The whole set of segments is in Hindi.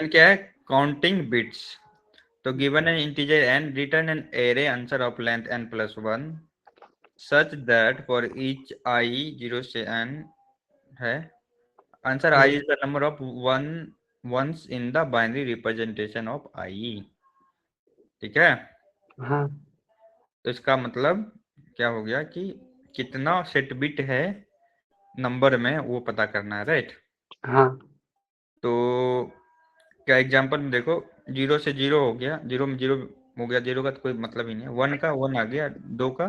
क्या है? Counting bits. तो given an integer n, return an array answer of length n plus 1 such that for each I 0 से n है, answer I is the number of ones in the binary representation of I। ठीक है। हाँ तो इसका मतलब क्या हो गया कि कितना सेट बिट है नंबर में वो पता करना है, राइट। हाँ तो क्या एग्जांपल में देखो, 0 से 0 हो गया, 0 में 0 हो गया, 0 का तो कोई मतलब ही नहीं है, 1 का 1 आ गया, 2 का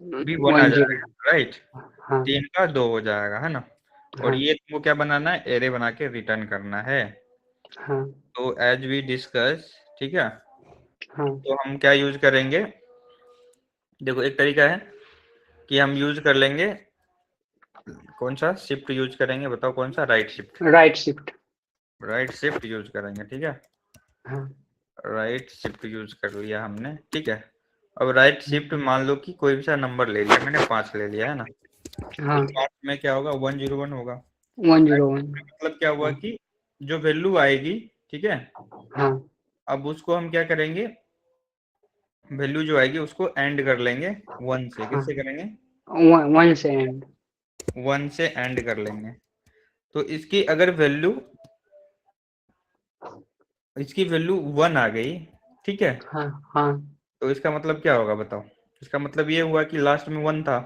भी 1 आ 1 0 जाएगा, राइट। हाँ 3 का 2 हो जाएगा, है ना। और हाँ ये तुमको क्या बनाना है? एरे बना के रिटर्न करना है। हाँ तो एज वी डिस्कस, ठीक है, हाँ तो हम क्या यूज करेंगे? देखो एक तरीका है कि हम यूज कर लेंगे, कौन सा शिफ्ट यूज करेंगे बताओ? कौन सा? Right shift. Right shift. Right shift use करेंगे, ठीक है। हाँ राइट शिफ्ट यूज कर लिया हमने, ठीक है। अब राइट शिफ्ट मान लो कि कोई भी सा नंबर ले लिया मैंने, 5 ले लिया, है ना। हाँ तो 5 में क्या होगा? 101 होगा। 101। मतलब क्या हुआ हाँ कि जो वैल्यू आएगी, ठीक है, हाँ अब उसको हम क्या करेंगे? वैल्यू जो आएगी उसको एंड कर लेंगे 1 से। हाँ किससे करेंगे? 1 से एंड। 1 से एंड कर लेंगे। तो इसकी अगर वैल्यू, इसकी वैल्यू 1 आ गई, ठीक है, हाँ हाँ तो इसका मतलब क्या होगा बताओ? इसका मतलब ये हुआ कि लास्ट में 1 था,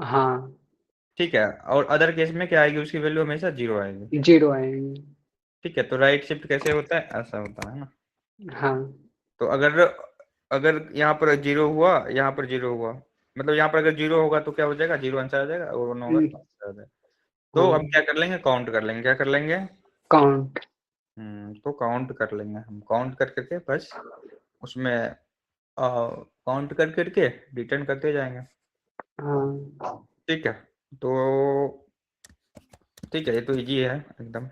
हाँ ठीक है। और अदर केस में क्या आएगी? उसकी वैल्यू हमेशा 0 आएगी, 0 आएंगे। ठीक है। तो राइट शिफ्ट कैसे होता है? ऐसा होता है ना। हाँ तो अगर अगर यहाँ पर 0 हुआ, यहाँ पर 0 हुआ, मतलब यहाँ पर अगर 0 होगा तो क्या हो जाएगा? 0 आंसर आ जाएगा, और 1 होगा तो आंसर आ जाएगा। तो हाँ हम क्या कर लेंगे? काउंट कर लेंगे। क्या कर लेंगे? काउंट। तो काउंट कर लेंगे हम। काउंट कर करके बस उसमें काउंट कर करके रिटर्न करते जाएंगे, हाँ ठीक है। तो ठीक है, ये तो इजी है एकदम।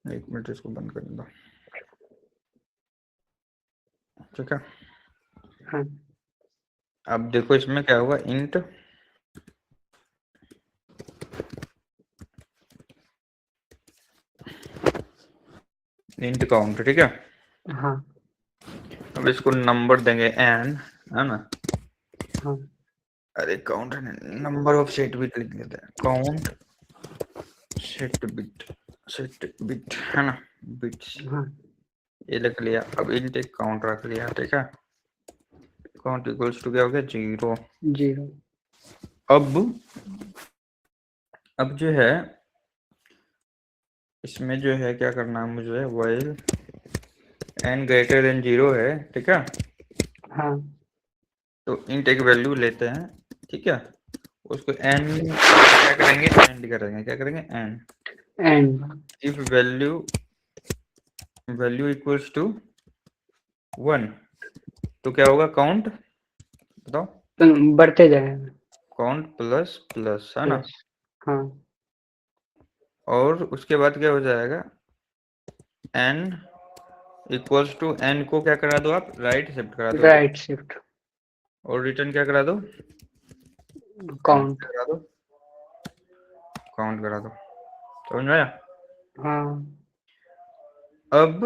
एक मिनट, इसको बंद कर दो, ठीक है। हाँ अब देखो इसमें क्या होगा? इंट इंट काउंट, ठीक है। हाँ अब इसको नंबर देंगे n, है ना। हाँ अरे count number of set bit लिख देते हैं। Count set bit, set bit, है ना, बिट्स, हाँ ये लिख लिया। अब इंट एक काउंट रख लिया, ठीक है। काउंट इक्वल्स टू क्या हो गया? 0। 0। अब जो है इसमें जो है क्या करना है मुझे? व्हाइल n ग्रेटर देन 0 है, ठीक है। हाँ तो इंट एक वैल्यू लेते हैं, ठीक है। उसको n क्या करेंगे? एंड करेंगे। क्या करेंगे? End. End. If value equals to 1, तो क्या होगा? काउंट बताओ? तो बढ़ते जाएगा। काउंट प्लस प्लस, है ना। प्लस। हाँ और उसके बाद क्या हो जाएगा? n इक्वल्स टू n को क्या करा दो आप? राइट शिफ्ट करा दो। Right shift. और रिटर्न क्या करा दो? काउंट। करा दो, काउंट करा दो। समझ में आया? हाँ अब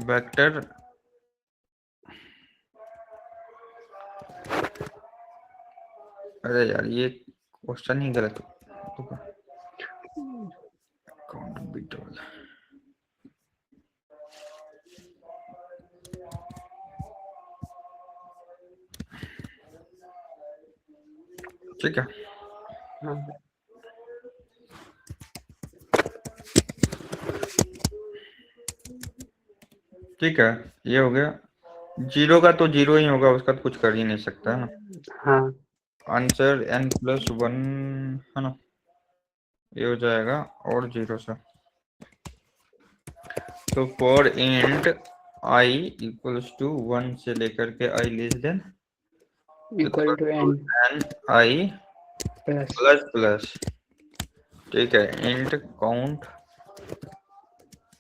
वेक्टर, अरे यार ये क्वेश्चन ही गलत हो। काउंट बिट वाला, ठीक है। हाँ ठीक है, ये हो गया। 0 का तो 0 ही होगा, उसका तो कुछ कर ही नहीं सकता, है ना। हाँ आंसर n+1, है ना, ये हो जाएगा, और 0 से। तो for int i equals to 1 से लेकर के i less than equal to n i plus. Plus plus, ठीक है। इंट काउंट,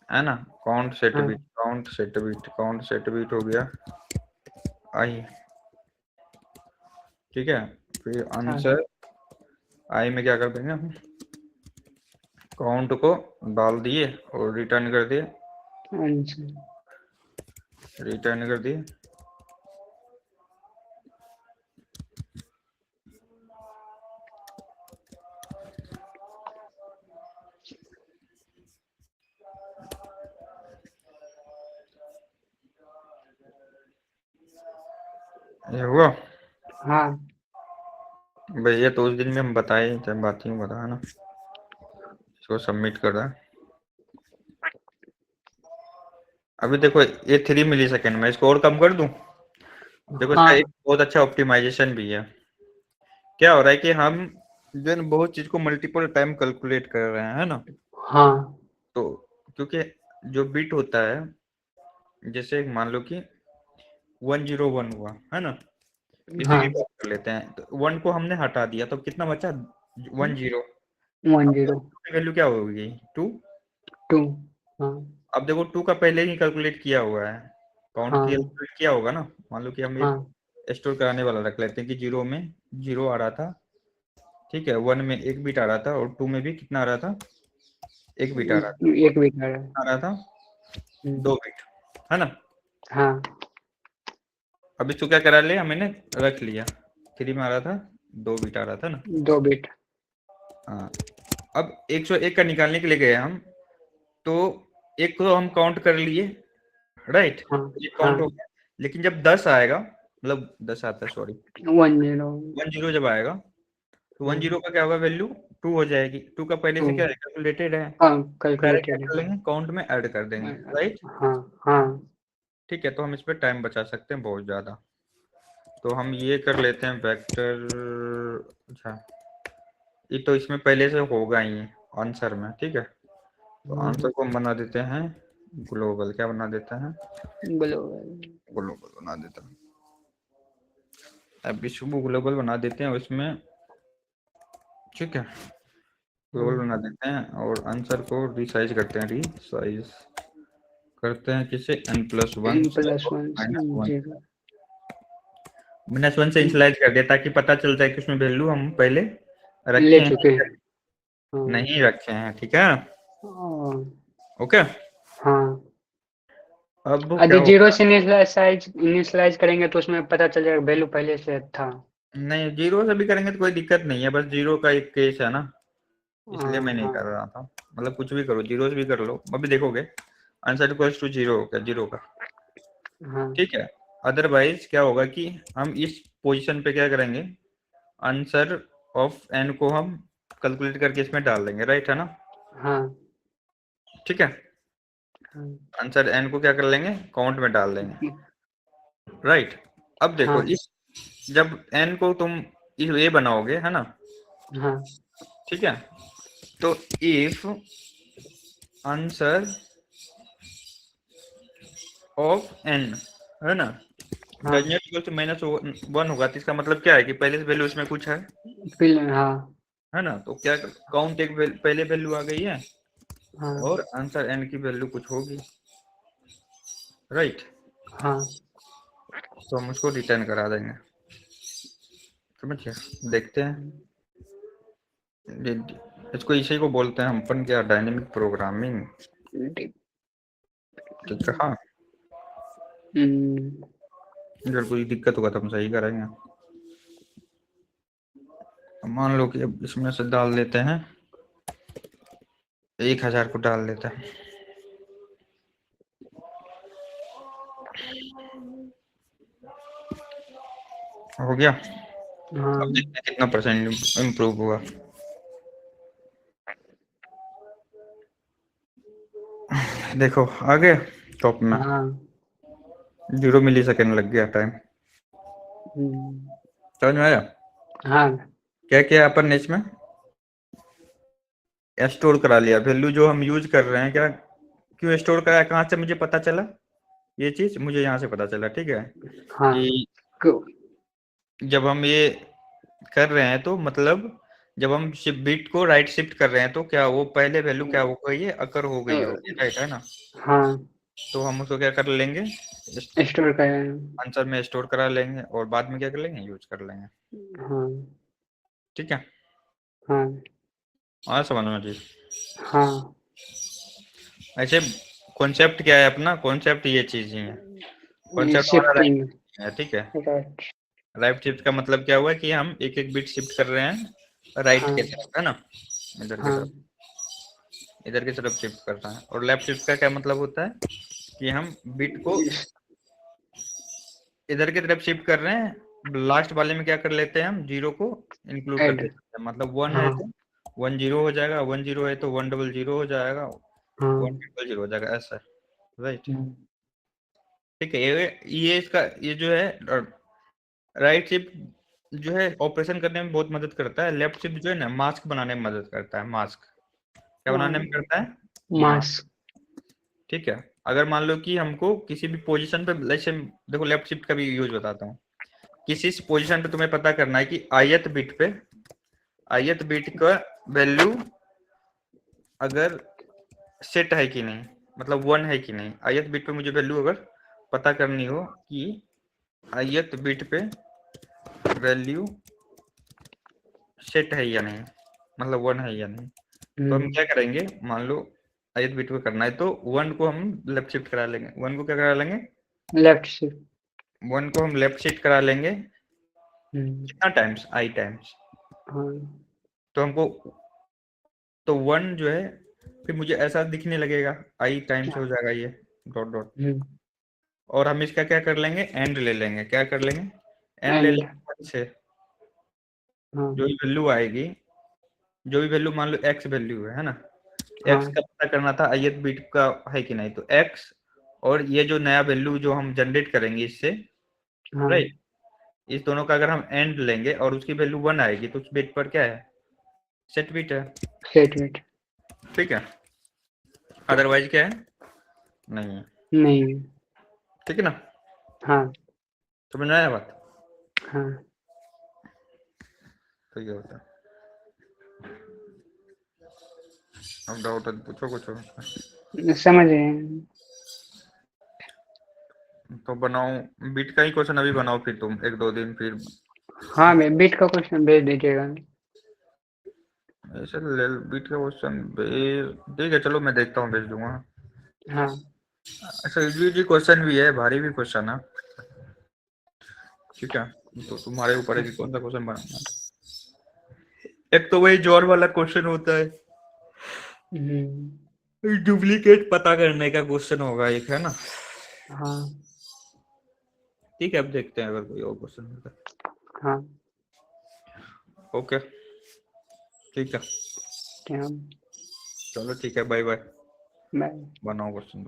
है ना, काउंट सेट हाँ bit, count set bit, count set bit हो गया i, ठीक है, फिर हाँ आंसर आई में क्या कर देंगे हम, काउंट को डाल दिए और रिटर्न कर दिए, आंसर रिटर्न कर दिए। ये हुआ हाँ भैया, तो उस दिन में हम बताए जब बात ही बताया ना, इसको सबमिट कर रहा है। अभी देखो ये 3 मिली सेकेंड में, इसको और कम कर दूं। देखो इसका हाँ एक बहुत अच्छा ऑप्टिमाइजेशन भी है। क्या हो रहा है कि हम जो है ना बहुत चीज को मल्टीपल टाइम कैलकुलेट कर रहे हैं, है ना। हाँ तो क्योंकि जो बिट होता है, जैसे मान लो कि 101 हुआ, है ना, इसी की हाँ बात कर लेते हैं। तो 1 को हमने हटा दिया तो कितना बचा, 10। 10 वैल्यू क्या होगी, 2। 2। हाँ अब देखो 2 का पहले ही कैलकुलेट किया हुआ है, काउंट हाँ कैलकुलेट किया होगा ना। मान लो कि हम हाँ एक स्टोर कराने वाला रख लेते हैं कि 0 में 0 आ रहा था, ठीक है, 1 में 1 बिट आ रहा था, और 2 में भी कितना आ रहा था, 1 बिट आ रहा था, और एक वीक है। आ रहा था 2 बिट, है ना। हाँ अब इसको क्या करा ले, हमने रख लिया, 3 में आ रहा था, 2 बिट आ रहा था ना। 2 बिट। हाँ, अब 101 का निकालने के लिए गए हम, तो एक को हम काउंट कर लिए, राइट, हाँ ये हाँ काउंट हो गया। लेकिन जब 10 आएगा, मतलब 10 आता है, सॉरी, 10। 10 जब आएगा, तो 10 का क्या होगा वैल्यू, 2 हो जाएगी। 2 का पहले 2। से क्या है, कैलकुलेटेड है, हाँ डायरेक्ट क्या कैलकुलेटेड कर लेंगे, काउंट में ऐड कर देंगे, है। राइट। हाँ हाँ ठीक है, तो हम इस पे टाइम बचा सकते हैं बहुत ज्यादा। तो हम ये कर लेते हैं वेक्टर, अच्छा, ये तो इसमें पहले से होगा ही आंसर में, ठीक है। तो आंसर को हम बना देते हैं ग्लोबल, क्या बना देते हैं, ग्लोबल। ग्लोबल बना देते हैं। अब इसको ग्लोबल बना देते हैं उसमें, ठीक है, ग्लोबल बना देते हैं और आंसर को रिसाइज करते हैं, रिसाइज करते हैं किसे, n+1 से और n+1 -1 0 -1 से इनिशियलाइज कर दिया, ताकि पता चल जाए कि उसमें वैल्यू हम पहले ले रखे हैं चुके हैं। हाँ नहीं रखे हैं, ठीक है, हाँ ओके। हाँ। अब क्या यदि होगा, 0 से इनिशियलाइज करेंगे तो उसमें पता चल जाएगा वैल्यू पहले से था। नहीं 0 से भी करेंगे तो कोई दिक्कत नहीं है, बस 0 का एक केस है ना, इसलिए मैं हाँ नहीं हाँ कर रहा था। मतलब कुछ भी करो, 0 से भी कर लो, अभी देखोगे आंसर इक्वल्स टू 0 होगा, 0 का, हाँ ठीक है। अदरवाइज क्या होगा कि हम इस पोजीशन पे क्या करेंगे, आंसर ऑफ n को हम कैलकुलेट करके इसमें डाल देंगे, राइट, है ना। हाँ ठीक है, हाँ आंसर n को क्या कर लेंगे, काउंट में डाल देंगे, राइट। अब देखो हाँ इस, जब n को तुम इस ये बनाओगे, है ना, हाँ ठीक है, तो इफ आंसर ऑफ n, है ना, हाँ डज नॉट इक्वल टू -1 होगा, तो इसका मतलब क्या है कि पहले से वैल्यू इसमें कुछ फिर हाँ है ना। तो क्या काउंट एक पहले वैल्यू आ गई है, हाँ और आंसर n की वैल्यू कुछ होगी, राइट। हाँ तो हम उसको रिटर्न करा देंगे, समझिए, देखते हैं। इसको इसी को बोलते हैं हम अपन क्या, डायनेमिक प्रोग्रामिंग, ठीक है। हाँ, अगर कोई दिक्कत होगा तो हम सही करेंगे। मान लो कि अब इसमें से डाल देते हैं, 1000 को डाल देते हैं, हो गया। हाँ अब देखते हैं कितना % इम्प्रूव हुआ। देखो आगे टॉप में हाँ 0 मिली सेकेंड लग गया टाइम, समझ में आया। हाँ क्या किया अपन ने इसमें, स्टोर करा लिया वैल्यू जो हम यूज कर रहे हैं, क्या क्यों स्टोर कराया, कहाँ से मुझे पता चला, ये चीज मुझे यहाँ से पता चला, ठीक है, हाँ कि जब हम ये कर रहे हैं तो मतलब जब हम बिट को राइट शिफ्ट कर रहे हैं तो क्या वो पहले वैल्यू क्या हो गई है, अकर हो गई होगी, राइट, है ना। हाँ तो हम उसको क्या कर लेंगे, स्टोर करें। आंसर में स्टोर करा लेंगे और बाद में क्या कर लेंगे, यूज कर लेंगे। हाँ ठीक है, हाँ हाँ समझ में जी। हाँ। ऐसे कॉन्सेप्ट क्या है अपना, कॉन्सेप्ट ये चीज ही है, ये कॉन्सेप्ट हमारा शिफ्टिंग। राइट है। ठीक है, राइट। राइट शिफ्ट का मतलब क्या हुआ कि हम एक एक बिट शिफ्ट कर रहे हैं राइट हाँ के तरफ, है ना, इधर की हाँ तरफ, इधर की तरफ शिफ्ट कर रहे हैं। और लेफ्ट शिफ्ट का क्या मतलब होता है कि हम बिट को इधर की तरफ शिफ्ट कर रहे हैं, लास्ट वाले में क्या कर लेते हैं, हम जीरो को इंक्लूड कर ऐड। देते हैं। मतलब वन है हाँ तो 10 हो जाएगा, 10 है तो 100 हो जाएगा, हाँ। 100 हो जाएगा, ऐसा। राइट, हम्म, ठीक है। ये इसका ये जो है राइट शिफ्ट जो है ऑपरेशन करने में बहुत मदद करता है। लेफ्ट शिफ्ट जो है ना मास्क बनाने में मदद करता है। मास्क क्या बनाने में करता है, मास। ठीक है। अगर मान लो कि हमको किसी भी पोजीशन पे, जैसे देखो लेफ्ट शिफ्ट का भी यूज बताता हूँ। किसी पोजीशन पे तुम्हें पता करना है कि आयत बिट पे, आयत बिट का वैल्यू अगर सेट है कि नहीं, मतलब 1 है कि नहीं। आयत बिट पे मुझे वैल्यू अगर पता करनी हो कि आयत बिट पे वैल्यू सेट है या नहीं, मतलब 1 है या नहीं, तो हम क्या करेंगे, मान लो आयत बिट पे करना है तो 1 को हम लेफ्ट शिफ्ट करा लेंगे। 1 को क्या करा लेंगे, लेफ्ट शिफ्ट। 1 को हम लेफ्ट शिफ्ट करा लेंगे। हम्म, कितना टाइम्स, आई टाइम्स। हाँ तो हमको तो 1 जो है फिर मुझे ऐसा दिखने लगेगा, आई टाइम्स हो जाएगा ये डॉट डॉट। और हम इसका क्या कर लेंगे, एंड ले लेंगे। क्या कर लेंगे, एंड ले एंड। लेंगे 1 से। हाँ जो भी वैल्यू आएगी, जो भी वैल्यू मान लो एक्स वैल्यू है ना, एक्स हाँ का पता करना था ith बिट का है कि नहीं, तो एक्स और ये जो नया वैल्यू जो हम जनरेट करेंगे इससे, हाँ। राइट, इस दोनों का अगर हम एंड लेंगे और उसकी वैल्यू 1 आएगी तो उस बिट पर क्या है, सेट बिट है। Set weight. ठीक है, अदरवाइज क्या है, नहीं है। नहीं। ठीक है ना, हाँ समझ में आया बात। हाँ। तो ये होता है। अब डाउट है तो पूछो कुछ। समझ रहे हैं। तो बनाओ बिट का ही क्वेश्चन अभी बनाओ, फिर तुम 1-2 दिन फिर हाँ मैं बीट का क्वेश्चन भेज दीजिएगा। ऐसे बिट का क्वेश्चन भेज, ठीक है चलो मैं देखता हूँ, भेज दूंगा। हाँ अच्छा इजी क्वेश्चन भी है, भारी भी क्वेश्चन है। ठीक है, तो तुम्हारे ऊपर है कि कौन सा क्वेश्चन बनाना है। एक तो वही जोर वाला क्वेश्चन होता है, डुप्लीकेट पता करने का क्वेश्चन होगा एक, है ना। हाँ ठीक है, अब देखते हैं अगर कोई और क्वेश्चन होता है। हाँ। ओके, ठीक है, क्या। चलो ठीक है, बाय बाय। मैं बनाओ क्वेश्चन।